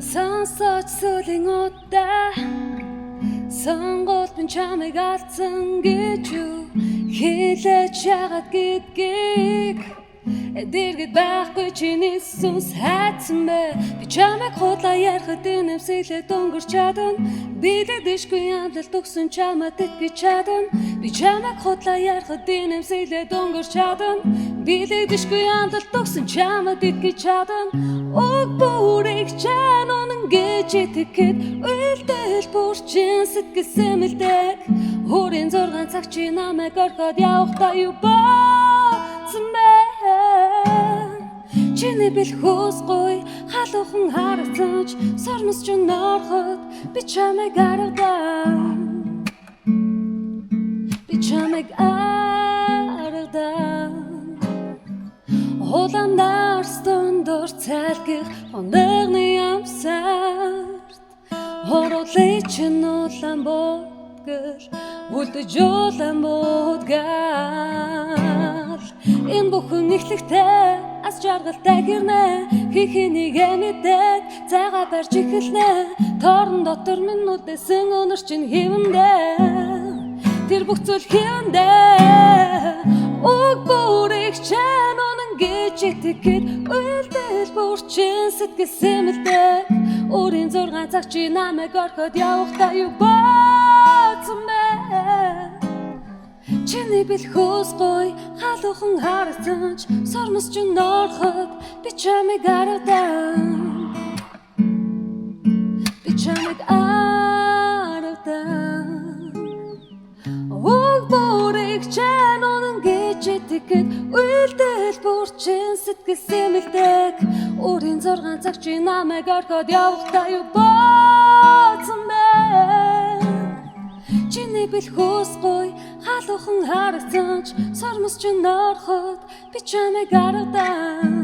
Сонсож сүлийн удаа сонгуульд минь чамайг алдсан гэж юу хэлээд шагаад гэдгийг дэргэд байхгүй чиний сүнс хайцсан бэ. Би чамайг худлаа ярихад инэмсэглээд өнгөрч чадна. Билээ дэшгүй амлалт өгсөн чамайг итгэж чадна. Би чамайг худлаа ярихад инэмсэглээд өнгөрч чадна. Билээ дэшгүй амлалт өгсөн чамайг итгэж чадна. Уг бүрийг чан унан гэж итгэхэд үйлдэл бүрчин сэтгэл сэмэлдэг. Хүрийн 6 цаг чи намайг орхоод явахдаа юу бооцсон бэ? Чиний бэлхүүсгүй халуухан харагдаж сормос ч норхот би чамайг аргадаа. Би чамайг аргадаа. Улаан дарстон дор цайлгих ондогны амсарт Хоруулээ чин улаан бодгол үлдэж улаан бодгол Энэ бүхэн эхлэхтэй ас жаргалтай гэрнэ Хихинийг мэдээд зайгаа барьж эхэлнэ Торон дотор минь үдээсэн өнөр чинь хивэндээ Тэр бүх зүйл хивэндээ Уг бүрийг чан гэж итгэхэд үйлдэл бүрчин сэтгэл сэмэлдэг. Өөрийн 6 цаг чи намайг орхоод явахдаа юу бооцсон бэ? Чиний бэлхүүсгүй халуухан харагдаж сормос ч норхот би чамайг аргадаа. Би чамайг аргадаа. Уг бүрийг чан гэж итгэхэд үйлдэл бүрчин сэтгэл сэмэлдэг. Өөрийн 6 цаг чи намайг орхоод явахдаа юу бооцсон бэ? Чиний бэлхүүсгүй халуухан харагдаж сормос ч норхот би чамайг аргадаа.